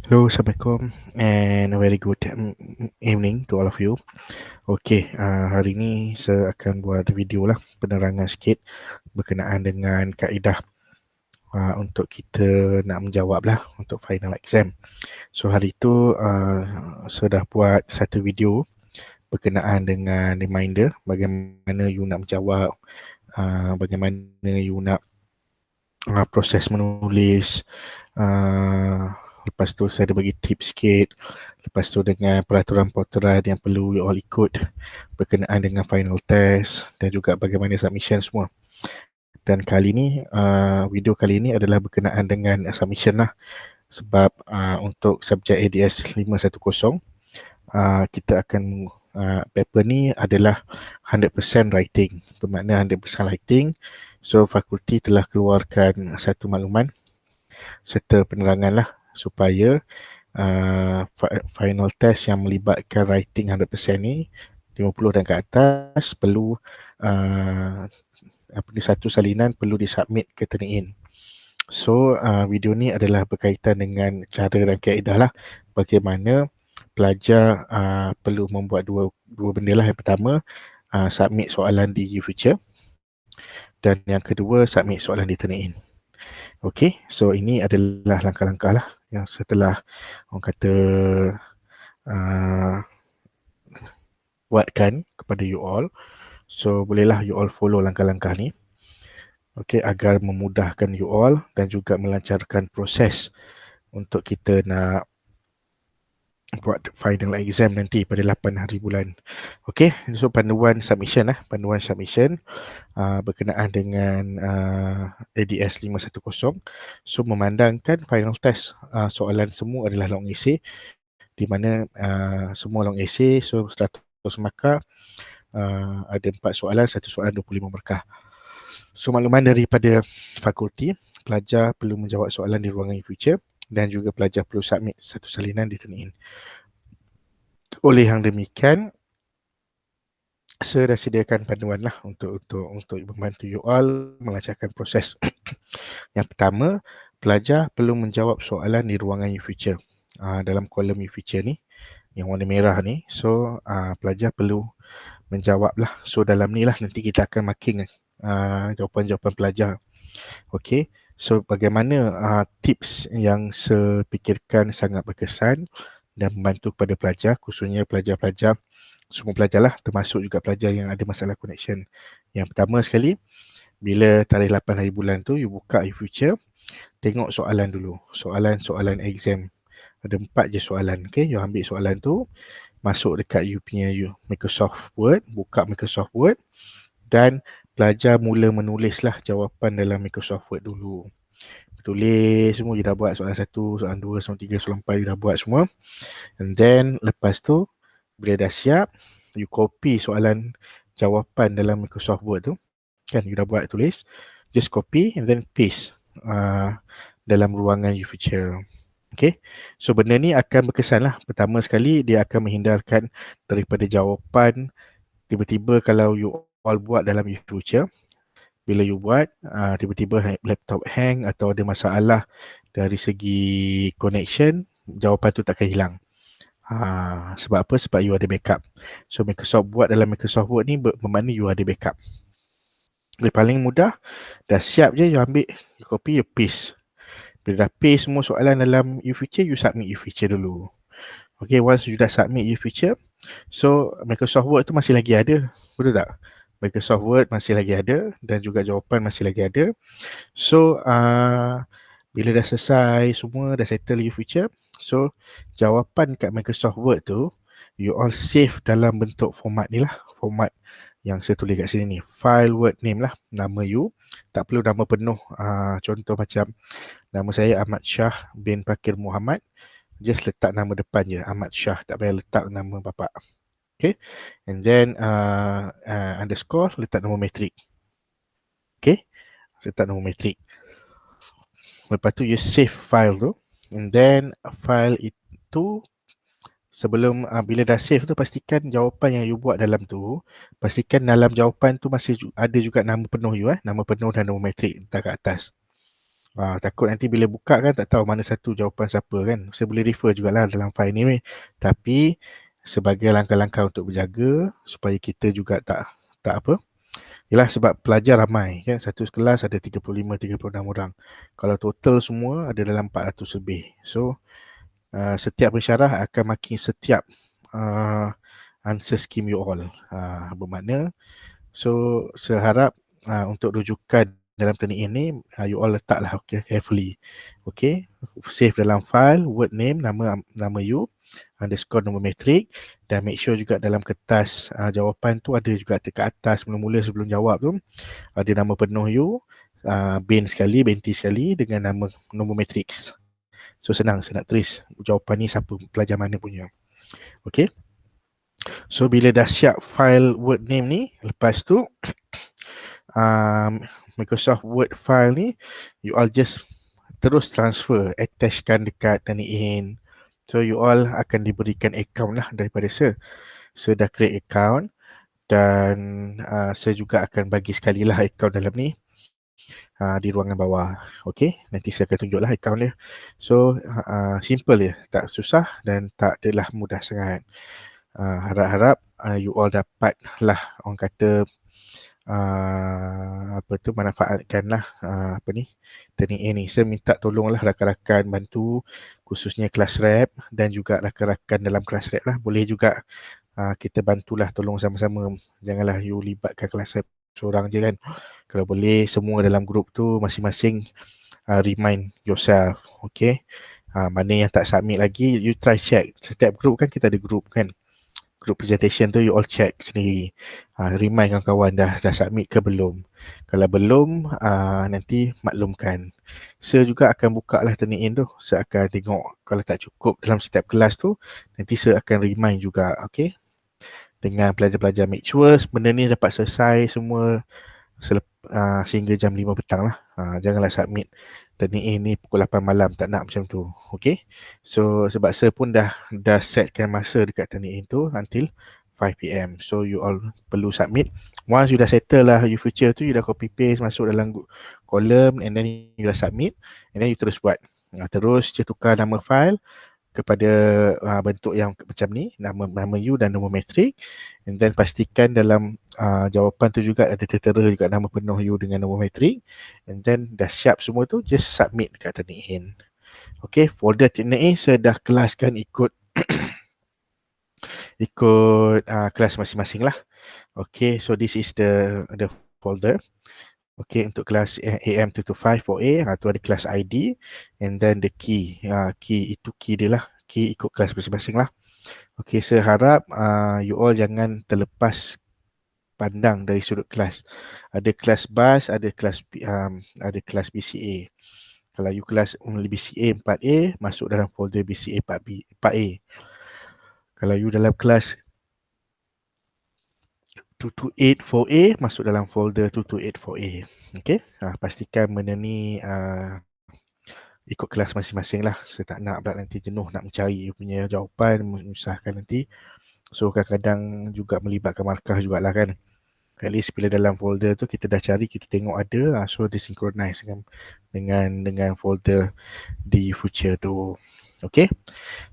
Hello, Assalamualaikum and a very good evening to all of you. Okay, hari ni saya akan buat video lah, penerangan sikit berkenaan dengan kaedah untuk kita nak menjawab lah untuk final exam. So hari tu saya dah buat satu video berkenaan dengan reminder bagaimana you nak menjawab, bagaimana you nak proses menulis, lepas tu saya ada bagi tips sikit, lepas tu dengan peraturan-peraturan yang perlu you all ikut berkenaan dengan final test dan juga bagaimana submission semua. Dan kali ni, video kali ni adalah berkenaan dengan submission lah, sebab untuk subjek ADS 510 kita akan paper ni adalah 100% writing, bermakna 100% writing. So fakulti telah keluarkan satu makluman serta penerangan lah supaya final test yang melibatkan writing 100% ni 50 dan ke atas perlu satu salinan perlu disubmit ke Turnitin. So video ni adalah berkaitan dengan cara dan kaedah lah bagaimana pelajar perlu membuat dua benda lah. Yang pertama, submit soalan di UFuture, dan yang kedua, submit soalan di Turnitin. Okay, so ini adalah langkah-langkah lah yang setelah orang kata buatkan kepada you all. So bolehlah you all follow langkah-langkah ni, okay, agar memudahkan you all dan juga melancarkan proses untuk kita nak buat final exam nanti pada 8 hari bulan. Okay, so panduan submission panduan submission berkenaan dengan ADS 510. So memandangkan final test soalan semua adalah long essay, di mana semua long essay, so 100 markah, ada 4 soalan, satu soalan 25 markah. So makluman daripada fakulti, pelajar perlu menjawab soalan di ruangan future dan juga pelajar perlu submit satu salinan di Turnitin. Oleh yang demikian, saya dah sediakan panduan lah untuk membantu you all melancarkan proses. Yang pertama, pelajar perlu menjawab soalan di ruangan future. Dalam kolom future ni, yang warna merah ni, so pelajar perlu menjawab lah. So dalam ni lah nanti kita akan marking jawapan-jawapan pelajar. Okay, so bagaimana tips yang saya fikirkan sangat berkesan dan membantu kepada pelajar, khususnya pelajar-pelajar, semua pelajar lah, termasuk juga pelajar yang ada masalah connection. Yang pertama sekali, bila tarikh 8 hari bulan tu, you buka future, tengok soalan dulu, soalan exam. Ada 4 je soalan, okay, you ambil soalan tu, masuk dekat you punya Microsoft Word, buka Microsoft Word, dan pelajar mula menulislah jawapan dalam Microsoft Word dulu. Tulis semua, you dah buat soalan 1, soalan 2, soalan 3, soalan 4, you dah buat semua. And then lepas tu, bila dah siap, you copy soalan jawapan dalam Microsoft Word tu, kan, you dah buat tulis, just copy and then paste dalam ruangan future. Okay, so benda ni akan berkesan lah. Pertama sekali, dia akan menghindarkan daripada jawapan tiba-tiba kalau you all buat dalam future, bila you buat tiba-tiba laptop hang atau ada masalah dari segi connection, jawapan tu takkan hilang. Sebab apa? Sebab you ada backup. So Microsoft buat dalam Microsoft Word ni bermakna you ada backup. Yang paling mudah, dah siap je, you ambil, you copy, you paste. Bila dah paste semua soalan dalam future, you submit future dulu. Okay, once you dah submit future, so Microsoft Word tu masih lagi ada, betul tak? Microsoft Word masih lagi ada dan juga jawapan masih lagi ada. So bila dah selesai semua, dah settle future, so jawapan kat Microsoft Word tu, you all save dalam bentuk format ni lah, format yang saya tulis kat sini ni, file word name lah, nama you, tak perlu nama penuh. Contoh macam nama saya Ahmad Shah bin Pakir Muhammad, just letak nama depan je, Ahmad Shah, tak payah letak nama bapa. Okay, and then underscore, letak nombor metrik. Okay, letak nombor metrik. Lepas tu you save file tu, and then file itu sebelum bila dah save tu, pastikan jawapan yang you buat dalam tu, pastikan dalam jawapan tu masih ada juga nama penuh you, nama penuh dan nombor metrik letak kat atas. Takut nanti bila buka kan tak tahu mana satu jawapan siapa kan. Saya boleh refer jugalah dalam file ni. Tapi sebagai langkah-langkah untuk berjaga supaya kita juga tak apa. Yalah, sebab pelajar ramai kan. Satu kelas ada 35-36 orang. Kalau total semua ada dalam 400 lebih. So setiap pensyarah akan makin setiap uh, answer scheme you all. Bermakna, so saya harap untuk rujukan dalam teknik ini you all letaklah carefully. Okay, save dalam file word name, nama you underscore nombor metrik, dan make sure juga dalam kertas jawapan tu ada juga dekat atas mula-mula sebelum jawab tu ada nama penuh you, bin sekali, binti sekali dengan nama nombor matriks. So senang saya nak tulis jawapan ni siapa, pelajar mana punya. Okay. So bila dah siap file word name ni, lepas tu Microsoft Word file ni, you all just terus transfer, attachkan dekat Turnitin. So you all akan diberikan account lah daripada saya. Saya dah create account dan saya juga akan bagi sekali lah account dalam ni di ruangan bawah. Okay, nanti saya akan tunjuklah account dia. So simple je, tak susah dan tak adalah mudah sangat. Harap-harap you all dapat lah orang kata manfaatkanlah teknik ni. Saya minta tolonglah rakan-rakan bantu, khususnya kelas rep dan juga rakan-rakan dalam kelas rep lah. Boleh juga kita bantulah, tolong sama-sama. Janganlah you libatkan kelas rep seorang je kan. Kalau boleh semua dalam grup tu masing-masing remind yourself. Okay, mana yang tak submit lagi, you try check. Setiap grup kan kita ada grup kan, group presentation tu you all check sendiri. Remind kawan-kawan dah submit ke belum. Kalau belum, nanti maklumkan. Saya juga akan buka lah Turnitin tu. Saya akan tengok kalau tak cukup dalam setiap kelas tu, nanti saya akan remind juga. Okay, dengan pelajar-pelajar make sure benda ni dapat selesai semua sehingga jam 5 petang lah. Janganlah submit Turnitin ni pukul 8 malam, tak nak macam tu. Okay, so sebab saya pun dah setkan masa dekat Turnitin tu until 5 PM. So you all perlu submit. Once you dah settle lah you future tu, you dah copy paste masuk dalam kolom and then you dah submit and then you terus buat. Terus je tukar nama file kepada bentuk yang macam ni, nama you dan nombor metrik, and then pastikan dalam jawapan tu juga ada tertera juga nama penuh you dengan nombor metrik, and then dah siap semua tu, just submit dekat Turnitin. Okay, folder Turnitin saya dah kelaskan ikut kelas masing-masing lah. Okay, so this is the folder. Okay, untuk kelas AM225 4A, tu ada kelas ID and then the key. Key itu key dia lah. Key ikut kelas masing-masing lah. Okay, saya harap you all jangan terlepas pandang dari sudut kelas. Ada kelas bus, ada kelas BCA. Kalau you kelas only BCA 4A, masuk dalam folder BCA 4A. Kalau you dalam kelas 228 4A, masuk dalam folder 228 4A. Okay, pastikan benda ni ikut kelas masing-masing lah. Saya tak nak pula nanti jenuh nak mencari punya jawapan, menyusahkan nanti. So kadang-kadang juga melibatkan markah jugalah kan. At least bila dalam folder tu kita dah cari, kita tengok ada, so disynchronize dengan folder di future tu. Okay,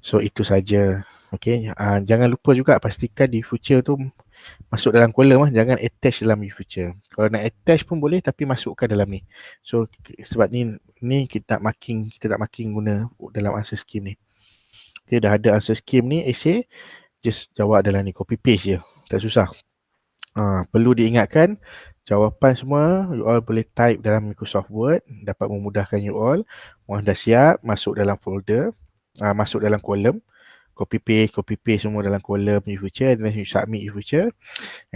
so itu saja. Okay, jangan lupa juga pastikan di future tu masuk dalam kolom, jangan attach dalam future. Kalau nak attach pun boleh, tapi masukkan dalam ni. So sebab ni kita nak marking guna dalam answer scheme ni. Okay, dah ada answer scheme ni, essay, just jawab dalam ni, copy paste je, tak susah. Perlu diingatkan, jawapan semua you all boleh type dalam Microsoft Word, dapat memudahkan you all. Once dah siap, masuk dalam folder, masuk dalam kolom, copy paste semua dalam kolom you future, and then you submit you future,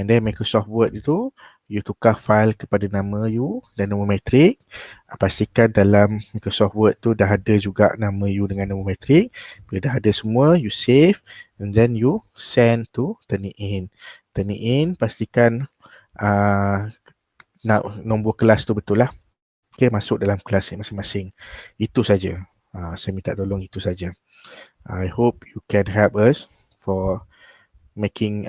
and then Microsoft Word itu you tukar file kepada nama you dan nombor metrik. Pastikan dalam Microsoft Word tu dah ada juga nama you dengan nombor metrik. Bila dah ada semua, you save and then you send to Turnitin. Turnitin, pastikan nombor kelas tu betul lah. Okay, masuk dalam kelas masing-masing. Itu saja. Saya minta tolong itu saja. I hope you can help us for making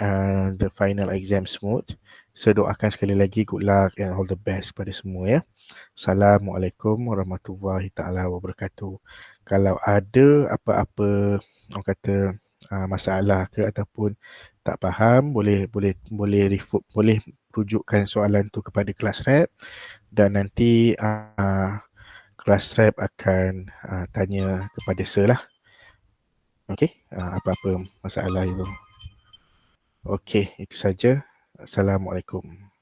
the final exam smooth. Saya doakan sekali lagi good luck and all the best pada semua ya. Assalamualaikum warahmatullahi taala wabarakatuh. Kalau ada apa-apa orang kata masalah ke ataupun tak faham, boleh rujukkan soalan tu kepada kelas rep, dan nanti kelas rep akan tanya kepada sir lah. Okey, apa-apa masalah itu. Okey, itu saja. Assalamualaikum.